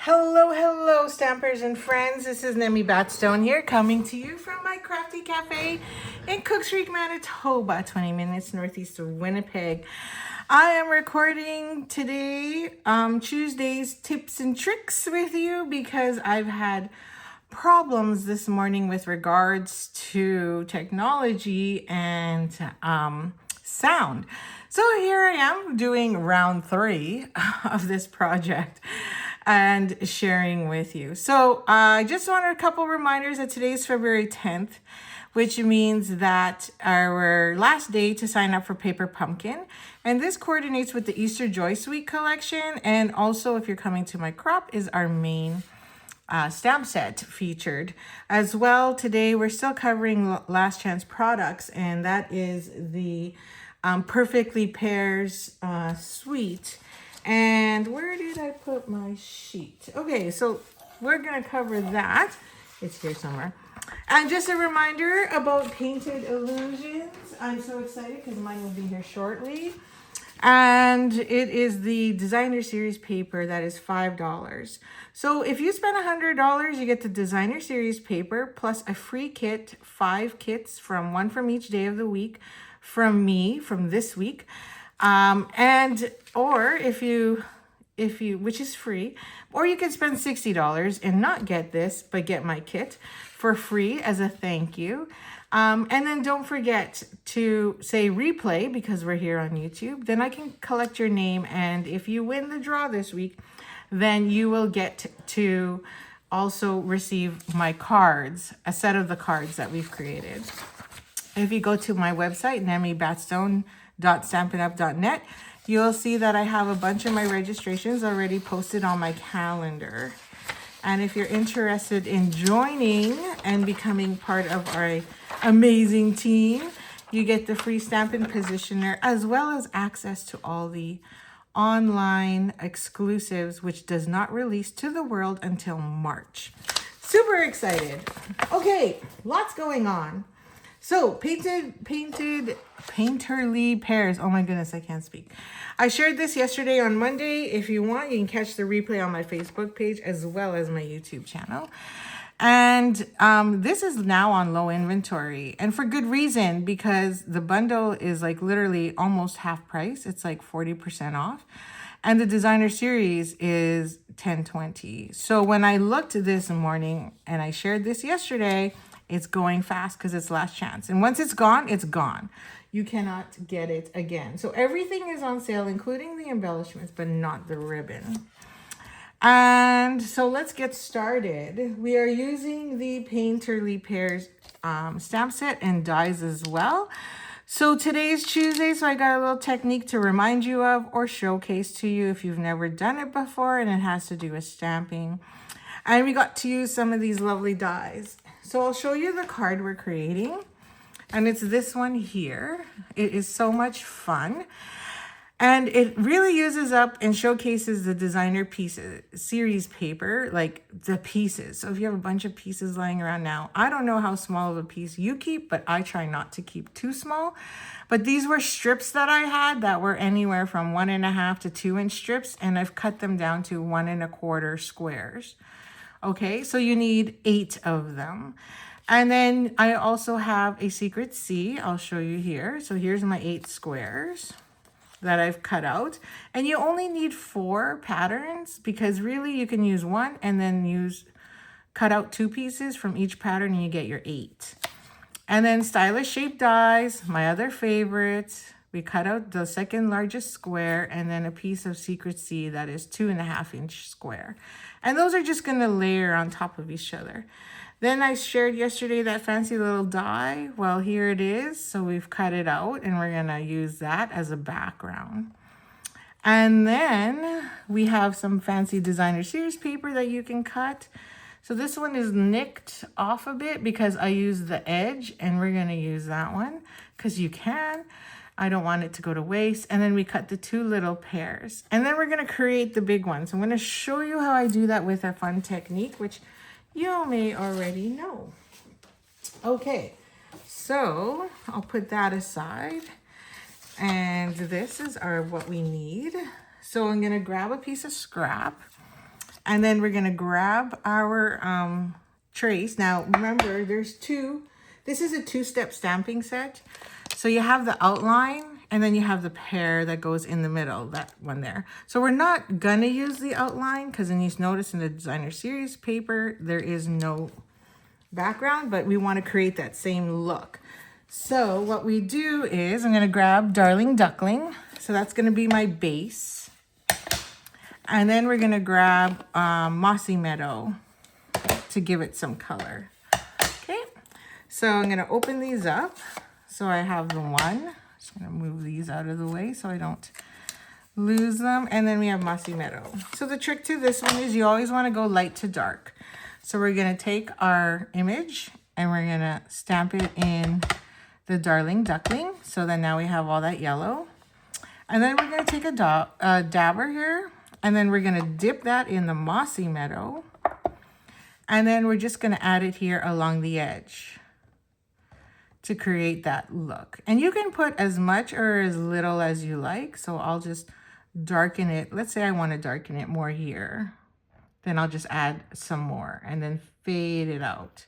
Hello, hello, stampers and friends. This is Nemi Batstone here, coming to you from my crafty cafe in Cooks Creek, Manitoba, 20 minutes northeast of Winnipeg. I am recording today, Tuesday's tips and tricks with you because I've had problems this morning with regards to technology and sound. So here I am doing round 3 of this project and sharing with you. So I just wanted a couple reminders that today's February 10th, which means that our last day to sign up for Paper Pumpkin. And this coordinates with the Easter Joy Suite collection. And also, if you're coming to my crop, is our main stamp set featured. As well, today we're still covering last chance products, and that is the Perfectly Pairs suite. And where did I put my sheet? Okay, so we're gonna cover that. It's here somewhere. And just a reminder about Painted Illusions. I'm so excited because mine will be here shortly. And it is the designer series paper that is $5. So if you spend $100, you get the designer series paper plus a free kit, 5 kits from one from each day of the week from me from this week. Or if you, which is free, or you can spend $60 and not get this, but get my kit for free as a thank you. And then don't forget to say replay because we're here on YouTube. Then I can collect your name. And if you win the draw this week, then you will get to also receive my cards, a set of the cards that we've created. If you go to my website, nemibatstone.stampinup.net, you'll see that I have a bunch of my registrations already posted on my calendar. And if you're interested in joining and becoming part of our amazing team, you get the free Stampin' Positioner as well as access to all the online exclusives, which does not release to the world until March. Super excited. Okay, lots going on. So Painterly Pairs. Oh my goodness, I can't speak. I shared this yesterday on Monday. If you want, you can catch the replay on my Facebook page as well as my YouTube channel. And this is now on low inventory, and for good reason, because the bundle is like literally almost half price. It's like 40% off. And the designer series is $10.20. So when I looked this morning and I shared this yesterday, it's going fast because it's last chance. And once it's gone, it's gone. You cannot get it again. So everything is on sale, including the embellishments, but not the ribbon. And so let's get started. We are using the Painterly Pairs stamp set and dies as well. So today is Tuesday, so I got a little technique to remind you of or showcase to you if you've never done it before, and it has to do with stamping. And we got to use some of these lovely dies. So I'll show you the card we're creating. And it's this one here. It is so much fun. And it really uses up and showcases the designer pieces, series paper, like the pieces. So if you have a bunch of pieces lying around now, I don't know how small of a piece you keep, but I try not to keep too small. But these were strips that I had that were anywhere from 1.5 to 2-inch strips. And I've cut them down to 1.25 squares. Okay, so you need 8 of them. And then I also have a secret C. I'll show you here. So here's my 8 squares that I've cut out. And you only need 4 patterns because really you can use 1 and then cut out 2 pieces from each pattern and you get your 8. And then stylish shaped dies, my other favorites. We cut out the second largest square and then a piece of secret C that is 2.5-inch square. And those are just gonna layer on top of each other. Then I shared yesterday that fancy little die. Well, here it is. So we've cut it out and we're gonna use that as a background. And then we have some fancy designer series paper that you can cut. So this one is nicked off a bit because I used the edge, and we're gonna use that one because you can. I don't want it to go to waste. And then we cut the 2 little pairs. And then we're gonna create the big one. So I'm gonna show you how I do that with a fun technique, which you may already know. Okay, so I'll put that aside. And this is what we need. So I'm gonna grab a piece of scrap And then we're gonna grab our trace. Now remember, there's two. This is a two-step stamping set. So you have the outline and then you have the pear that goes in the middle, that one there. So we're not gonna use the outline because then you notice in the designer series paper, there is no background, but we wanna create that same look. So what we do is I'm gonna grab Darling Duckling. So that's gonna be my base. And then we're gonna grab Mossy Meadow to give it some color. Okay, so I'm gonna open these up. So I have the one. Just gonna move these out of the way so I don't lose them. And then we have Mossy Meadow. So the trick to this one is you always wanna go light to dark. So we're gonna take our image and we're gonna stamp it in the Darling Duckling. So then now we have all that yellow. And then we're gonna take a dabber here. And then we're gonna dip that in the Mossy Meadow. And then we're just gonna add it here along the edge to create that look. And you can put as much or as little as you like. So I'll just darken it. Let's say I wanna darken it more here. Then I'll just add some more and then fade it out.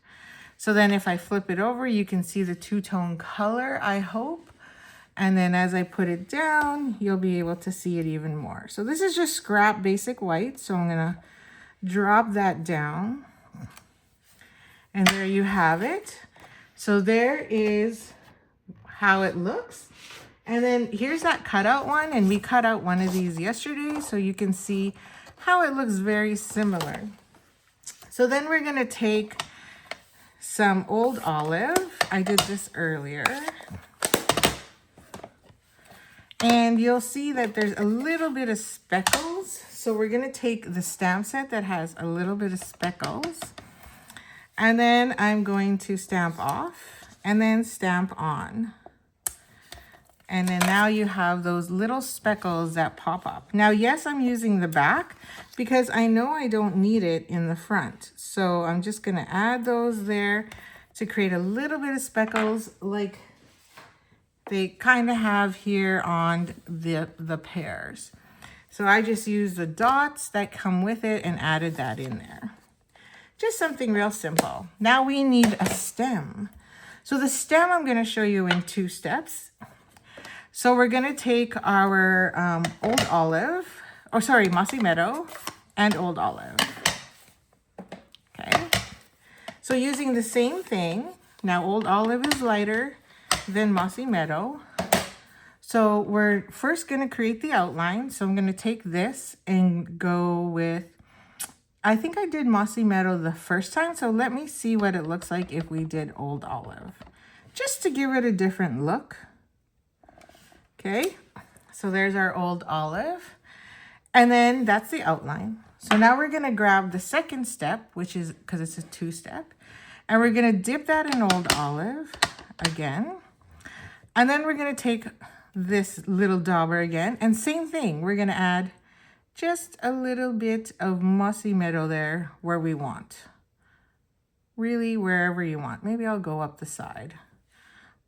So then if I flip it over, you can see the two-tone color, I hope. And then as I put it down, you'll be able to see it even more. So this is just scrap basic white. So I'm gonna drop that down. And there you have it. So there is how it looks. And then here's that cutout one. And we cut out one of these yesterday. So you can see how it looks very similar. So then we're gonna take some old olive. I did this earlier. And you'll see that there's a little bit of speckles. So we're gonna take the stamp set that has a little bit of speckles. And then I'm going to stamp off and then stamp on. And then now you have those little speckles that pop up. Now, yes, I'm using the back because I know I don't need it in the front. So I'm just gonna add those there to create a little bit of speckles like they kind of have here on the pears. So I just used the dots that come with it and added that in there. Just something real simple. Now we need a stem. So the stem I'm gonna show you in 2 steps. So we're gonna take our old olive, Mossy Meadow and old olive. Okay, so using the same thing, now old olive is lighter than Mossy Meadow. So we're first gonna create the outline. So I'm gonna take this and go with, I think I did Mossy Meadow the first time. So let me see what it looks like if we did old olive, just to give it a different look. Okay, so there's our old olive. And then that's the outline. So now we're gonna grab the second step, which is, because it's a 2-step, and we're gonna dip that in old olive again. And then we're gonna take this little dauber again, and same thing, we're gonna add just a little bit of Mossy Meadow there where we want. Really, wherever you want. Maybe I'll go up the side.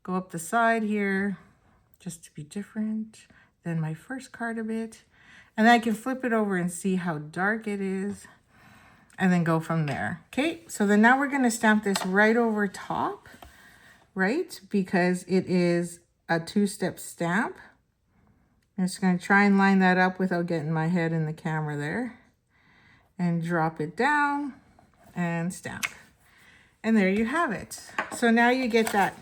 Go up the side here, just to be different than my first card a bit. And then I can flip it over and see how dark it is, and then go from there. Okay, so then now we're gonna stamp this right over top, right? Because it is a 2-step stamp. I'm just gonna try and line that up without getting my head in the camera there. And drop it down and stamp. And there you have it. So now you get that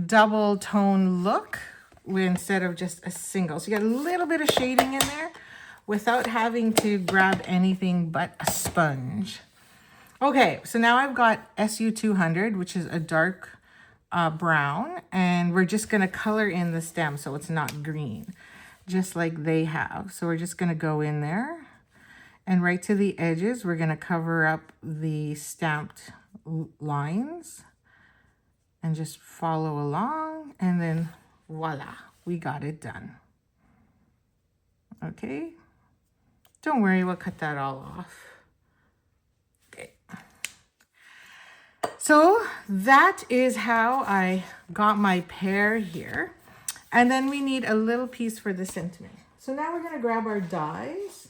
double tone look instead of just a single. So you got a little bit of shading in there without having to grab anything but a sponge. Okay, so now I've got SU 200, which is a dark brown, and we're just gonna color in the stem so it's not green, just like they have. So we're just gonna go in there, and right to the edges, we're gonna cover up the stamped lines and just follow along, and then voila, we got it done. Okay, don't worry, we'll cut that all off. Okay. So that is how I got my pear here. And then we need a little piece for the sentiment. So now we're gonna grab our dies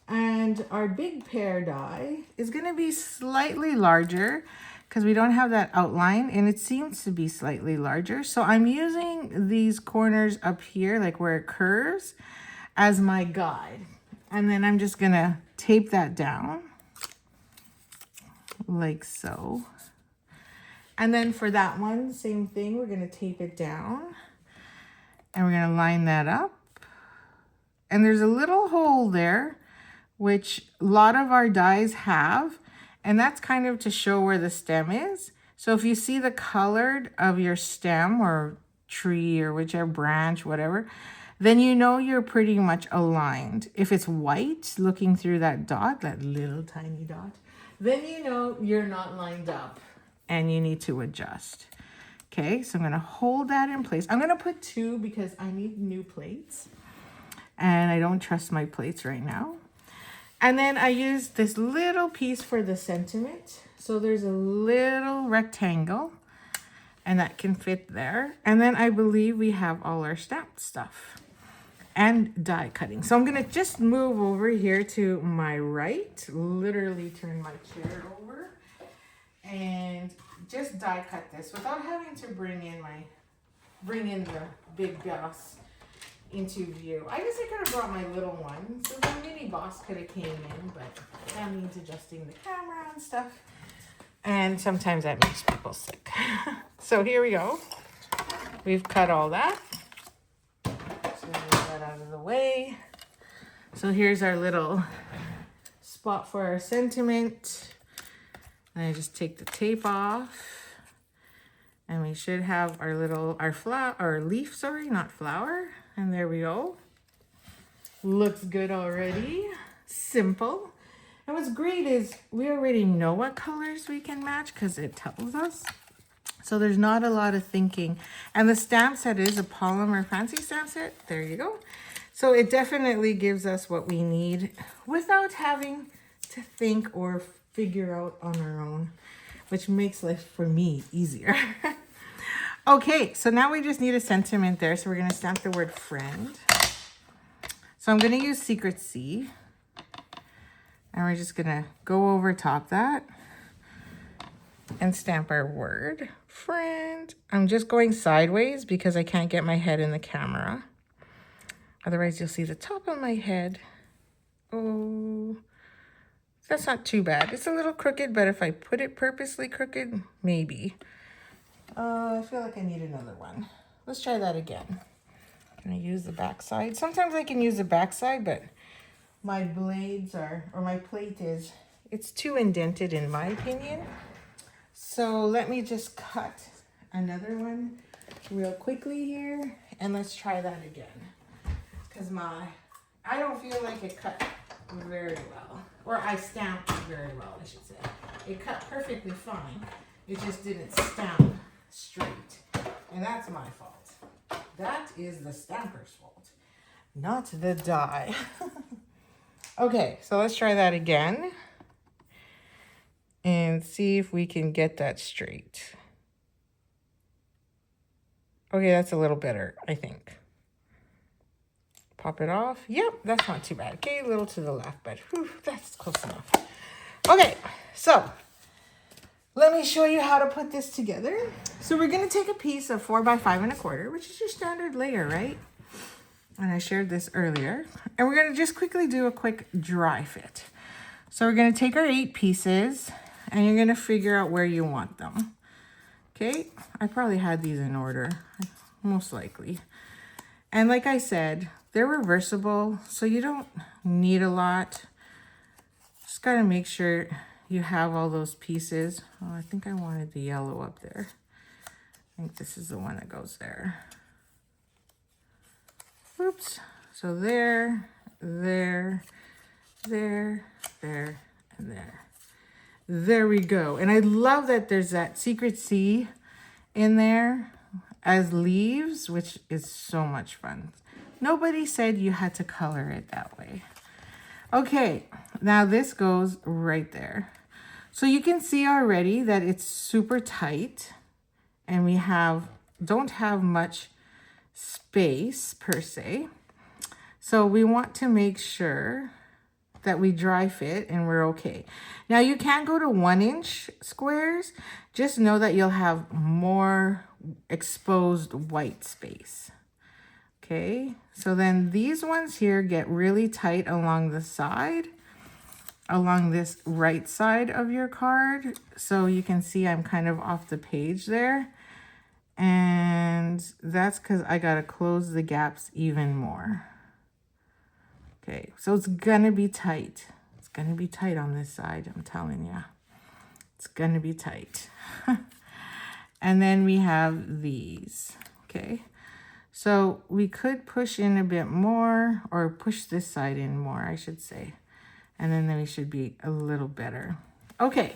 and And our big pear die is going to be slightly larger because we don't have that outline, and it seems to be slightly larger. So I'm using these corners up here, like where it curves, as my guide. And then I'm just going to tape that down like so. And then for that one, same thing, we're going to tape it down and we're going to line that up. And there's a little hole there, which a lot of our dies have, and that's kind of to show where the stem is. So if you see the colored of your stem or tree or whichever branch, whatever, then you know you're pretty much aligned. If it's white looking through that dot, that little tiny dot, then you know you're not lined up and you need to adjust. Okay, so I'm gonna hold that in place. I'm gonna put 2 because I need new plates and I don't trust my plates right now. And then I used this little piece for the sentiment. So there's a little rectangle and that can fit there. And then I believe we have all our stamped stuff and die cutting. So I'm gonna just move over here to my right, literally turn my chair over and just die cut this without having to bring in the big boss into view. I guess I could have brought my little one, so the mini boss could have came in, but that means adjusting the camera and stuff. And sometimes that makes people sick. So here we go. We've cut all that. So move that out of the way. So here's our little spot for our sentiment. And I just take the tape off. And we should have our leaf, not flower. And there we go. Looks good already. Simple. And what's great is we already know what colors we can match because it tells us. So there's not a lot of thinking. And the stamp set is a polymer fancy stamp set. There you go. So it definitely gives us what we need without having to think or figure out on our own, which makes life for me easier. Okay, so now we just need a sentiment there. So we're going to stamp the word friend. So I'm going to use Secret C. And we're just going to go over top that and stamp our word friend. I'm just going sideways because I can't get my head in the camera. Otherwise, you'll see the top of my head. Oh, that's not too bad. It's a little crooked, but if I put it purposely crooked, maybe. I feel like I need another one. Let's try that again. I'm gonna use the back side. Sometimes I can use the back side, but my blades or my plate it's too indented in my opinion. So let me just cut another one real quickly here and let's try that again. Because I don't feel like it cut very well. Or I stamped very well, I should say. It cut perfectly fine. It just didn't stamp straight. And that's my fault. That is the stamper's fault, not the die. Okay, so let's try that again and see if we can get that straight. Okay, that's a little better, I think. Pop it off. Yep, that's not too bad. Okay, a little to the left, but whew, that's close enough. Okay, so let me show you how to put this together. So we're going to take a piece of 4 by 5 1/4, which is your standard layer, right? And I shared this earlier. And we're going to just quickly do a quick dry fit. So we're going to take our 8 pieces and you're going to figure out where you want them. Okay, I probably had these in order, most likely. And like I said, they're reversible, so you don't need a lot. Just got to make sure you have all those pieces. Oh, I think I wanted the yellow up there. I think this is the one that goes there. Oops. So there, there, there, there, and there. There we go. And I love that there's that Secret C in there as leaves, which is so much fun. Nobody said you had to color it that way. Okay, now this goes right there. So you can see already that it's super tight and we don't have much space per se. So we want to make sure that we dry fit and we're okay. Now you can go to 1-inch squares. Just know that you'll have more exposed white space. Okay, so then these ones here get really tight along the side, along this right side of your card. So you can see I'm kind of off the page there. And that's because I got to close the gaps even more. Okay, so it's going to be tight. It's going to be tight on this side, I'm telling you. It's going to be tight. And then we have these, okay? So we could push in a bit more, or push this side in more, I should say. And then we should be a little better. Okay,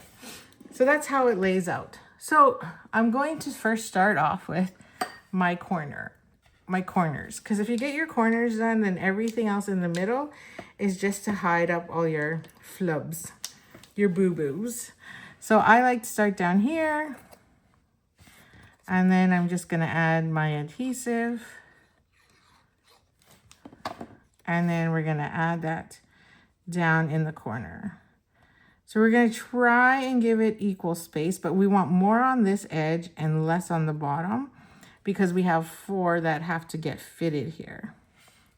so that's how it lays out. So I'm going to first start off with my corners. Because if you get your corners done, then everything else in the middle is just to hide up all your flubs, your boo-boos. So I like to start down here. And then I'm just going to add my adhesive. And then we're going to add that down in the corner. So we're going to try and give it equal space, but we want more on this edge and less on the bottom because we have 4 that have to get fitted here.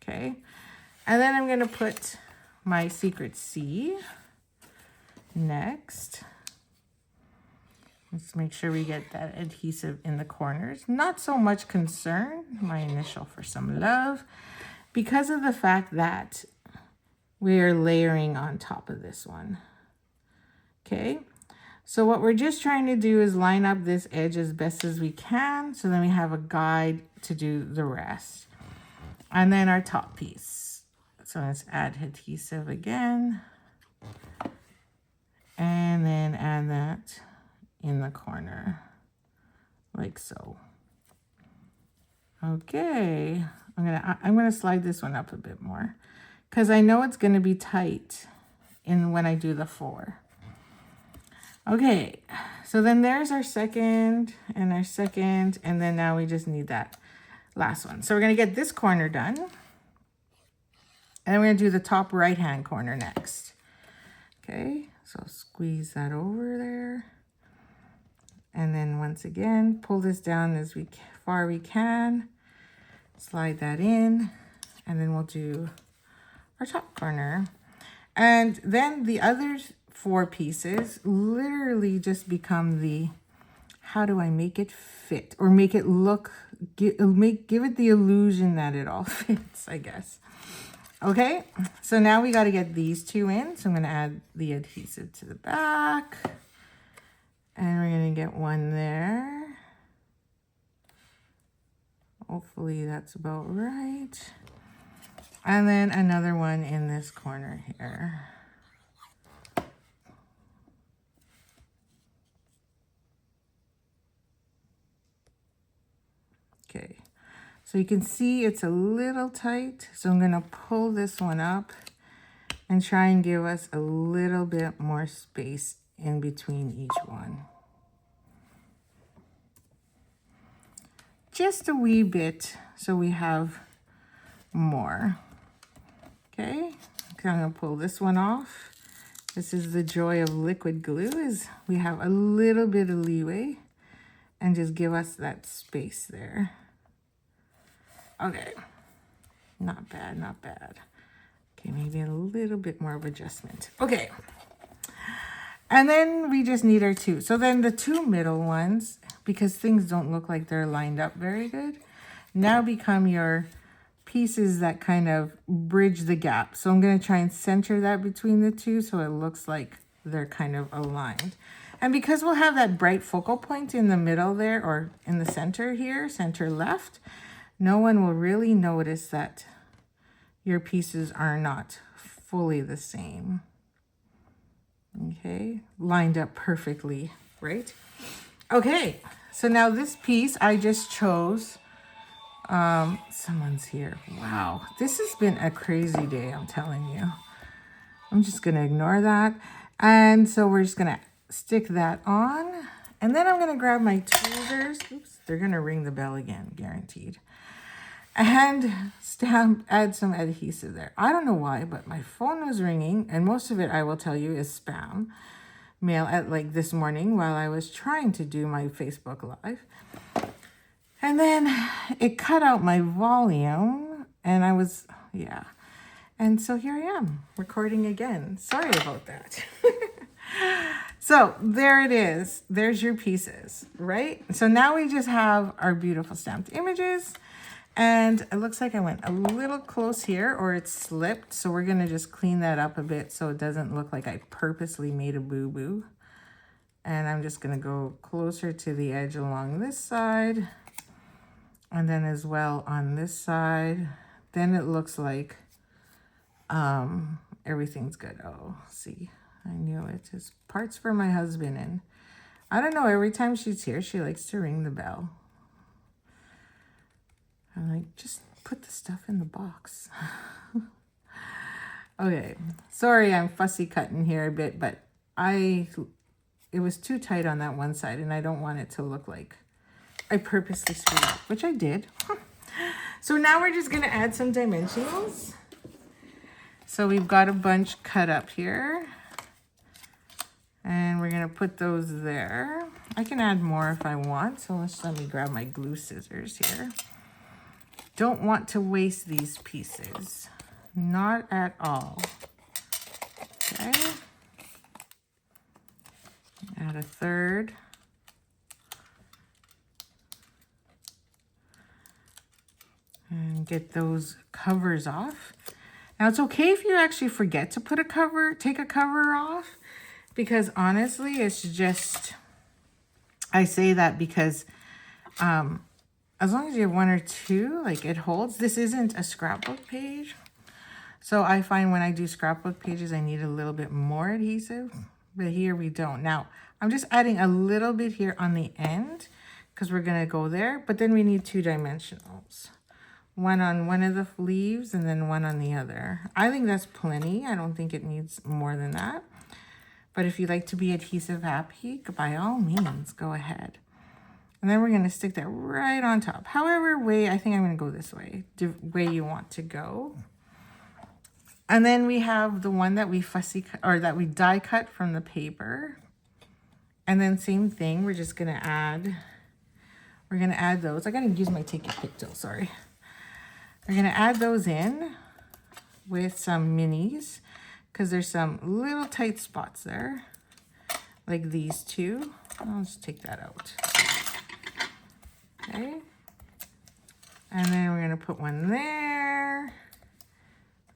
Okay. And then I'm going to put my secret C next. Let's make sure we get that adhesive in the corners. Not so much concern, my initial for some love, because of the fact that we're layering on top of this one. Okay, so what we're just trying to do is line up this edge as best as we can, so then we have a guide to do the rest. And then our top piece. So let's add adhesive again. And then add that in the corner, like so. Okay, I'm gonna slide this one up a bit more because I know it's gonna be tight when I do the 4. Okay, so then there's our second, and then now we just need that last one. So we're gonna get this corner done, and then we're gonna do the top right-hand corner next. Okay, so squeeze that over there. And then once again, pull this down as far we can, slide that in, and then we'll do our top corner. And then the other 4 pieces literally just become the, how do I make it fit or make it look, give it the illusion that it all fits, I guess. Okay, so now we got to get these 2 in. So I'm going to add the adhesive to the back. And we're going to get one there. Hopefully that's about right. And then another one in this corner here. Okay, so you can see it's a little tight. So I'm going to pull this one up and try and give us a little bit more space in between each one. Just a wee bit so we have more. Okay, I'm going to pull this one off. This is the joy of liquid glue, is we have a little bit of leeway and just give us that space there. Okay, not bad, not bad. Okay, maybe a little bit more of adjustment. Okay. And then we just need our 2. So then the 2 middle ones, because things don't look like they're lined up very good, now become your pieces that kind of bridge the gap. So I'm going to try and center that between the 2 so it looks like they're kind of aligned. And because we'll have that bright focal point in the middle there, or in the center here, center left, no one will really notice that your pieces are not fully the same. Okay, lined up perfectly, right? Okay, so now this piece I just chose, someone's here. Wow, this has been a crazy day, I'm telling you. I'm just gonna ignore that. And so we're just gonna stick that on. And then I'm gonna grab my tweezers. Oops, they're gonna ring the bell again, guaranteed. and add some adhesive there. I don't know why, but my phone was ringing, and most of it, I will tell you, is spam mail at like this morning while I was trying to do my Facebook Live. And then it cut out my volume, and I was, yeah. And so here I am recording again. Sorry about that. So there it is. There's your pieces, right? So now we just have our beautiful stamped images. And it looks like I went a little close here, or it slipped. So we're going to just clean that up a bit so it doesn't look like I purposely made a boo-boo. And I'm just going to go closer to the edge along this side. And then as well on this side. Then it looks like everything's good. Oh, see, I knew it. It's parts for my husband. And I don't know, every time she's here, she likes to ring the bell. I'm like, just put the stuff in the box. Okay, sorry I'm fussy cutting here a bit, but it was too tight on that one side, and I don't want it to look like I purposely screwed up, which I did. So now we're just gonna add some dimensionals. So we've got a bunch cut up here, and we're gonna put those there. I can add more if I want, so let me grab my glue scissors here. Don't want to waste these pieces, not at all. Okay, add a third. And get those covers off. Now it's okay if you actually forget to put take a cover off, because honestly, it's just, I say that because as long as you have one or two, like it holds. This isn't a scrapbook page. So I find when I do scrapbook pages, I need a little bit more adhesive, but here we don't. Now I'm just adding a little bit here on the end because we're gonna go there, but then we need 2 dimensionals. One on one of the leaves and then one on the other. I think that's plenty. I don't think it needs more than that. But if you like to be adhesive happy, by all means, go ahead. And then we're going to stick that right on top. However way, I think I'm going to go this way, the way you want to go. And then we have the one that we that we die cut from the paper. And then same thing, we're just going to add, those. I got to use my take your pick tool, sorry. We're going to add those in with some minis because there's some little tight spots there, like these two. I'll just take that out. Okay. And then we're going to put one there.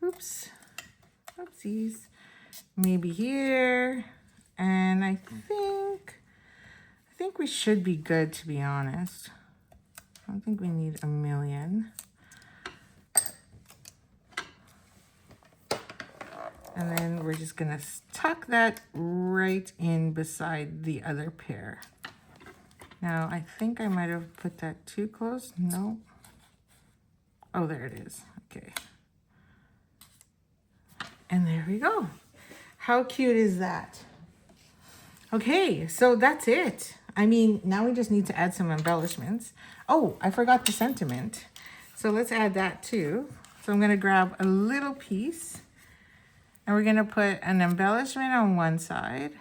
Oops. Oopsies. Maybe here. And I think we should be good, to be honest. I don't think we need a million. And then we're just gonna tuck that right in beside the other pair. Now, I think I might have put that too close. No. Oh, there it is. Okay. And there we go. How cute is that? Okay, so that's it. I mean, now we just need to add some embellishments. Oh, I forgot the sentiment. So let's add that too. So I'm gonna grab a little piece. And we're going to put an embellishment on one side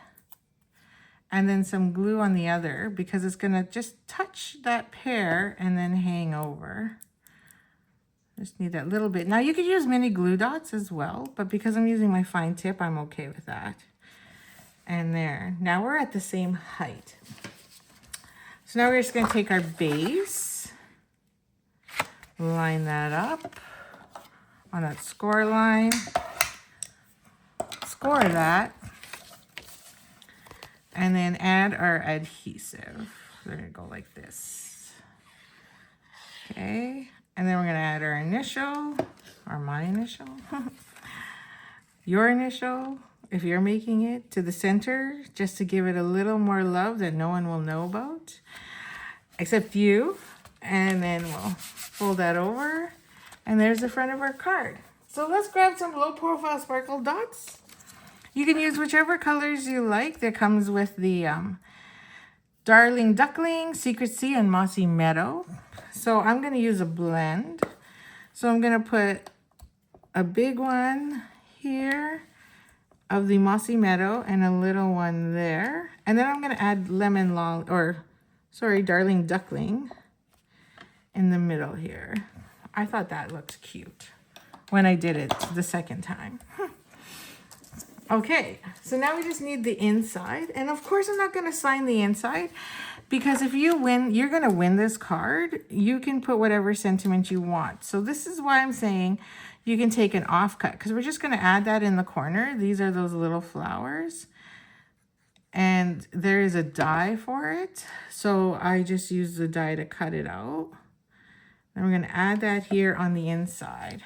and then some glue on the other because it's going to just touch that pear and then hang over. Just need that little bit. Now you could use mini glue dots as well, but because I'm using my fine tip, I'm okay with that. And there. Now we're at the same height. So now we're just going to take our base, line that up on that score line. Score that, and then add our adhesive. We're gonna go like this. Okay, and then we're gonna add our initial, or my initial, your initial, if you're making it, to the center, just to give it a little more love that no one will know about, except you. And then we'll fold that over, and there's the front of our card. So let's grab some low profile sparkle dots. You can use whichever colors you like. That comes with the Darling Duckling, Secret Sea, and Mossy Meadow. So I'm going to use a blend. So I'm going to put a big one here of the Mossy Meadow and a little one there. And then I'm going to add Darling Duckling in the middle here. I thought that looked cute when I did it the second time. Okay, so now we just need the inside. And of course, I'm not going to sign the inside because if you win, you're going to win this card. You can put whatever sentiment you want. So this is why I'm saying you can take an offcut because we're just going to add that in the corner. These are those little flowers. And there is a die for it. So I just use the die to cut it out. And we're going to add that here on the inside.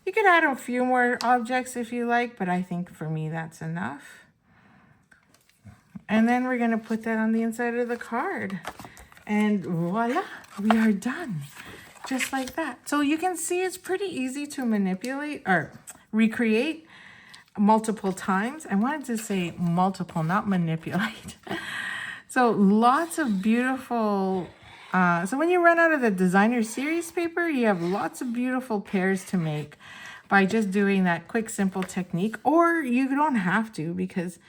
You could add a few more objects if you like, but I think for me that's enough. And then we're going to put that on the inside of the card. And voila, we are done. Just like that. So you can see it's pretty easy to manipulate or recreate multiple times. I wanted to say multiple, not manipulate. So lots of beautiful... so when you run out of the designer series paper, you have lots of beautiful pairs to make by just doing that quick, simple technique. Or you don't have to because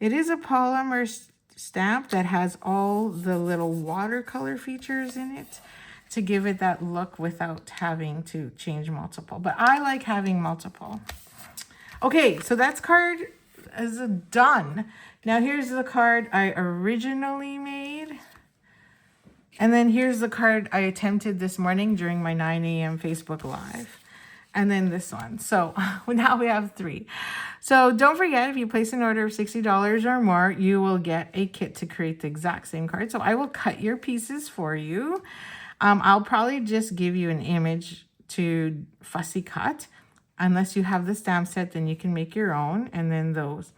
it is a polymer stamp that has all the little watercolor features in it to give it that look without having to change multiple. But I like having multiple. Okay, so that's card is done. Now here's the card I originally made. And then here's the card I attempted this morning during my 9 a.m. Facebook Live. And then this one. So now we have 3. So don't forget, if you place an order of $60 or more, you will get a kit to create the exact same card. So I will cut your pieces for you. I'll probably just give you an image to fussy cut. Unless you have the stamp set, then you can make your own. And then those.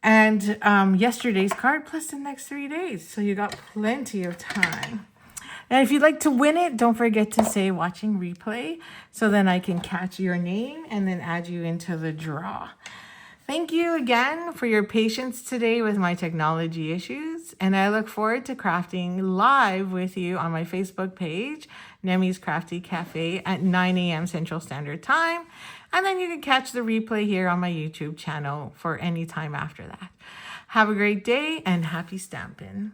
And yesterday's card plus the next 3 days. So you got plenty of time. And if you'd like to win it, don't forget to say watching replay. So then I can catch your name and then add you into the draw. Thank you again for your patience today with my technology issues. And I look forward to crafting live with you on my Facebook page, Nemi's Crafty Cafe at 9 a.m. Central Standard Time. And then you can catch the replay here on my YouTube channel for any time after that. Have a great day and happy stampin'.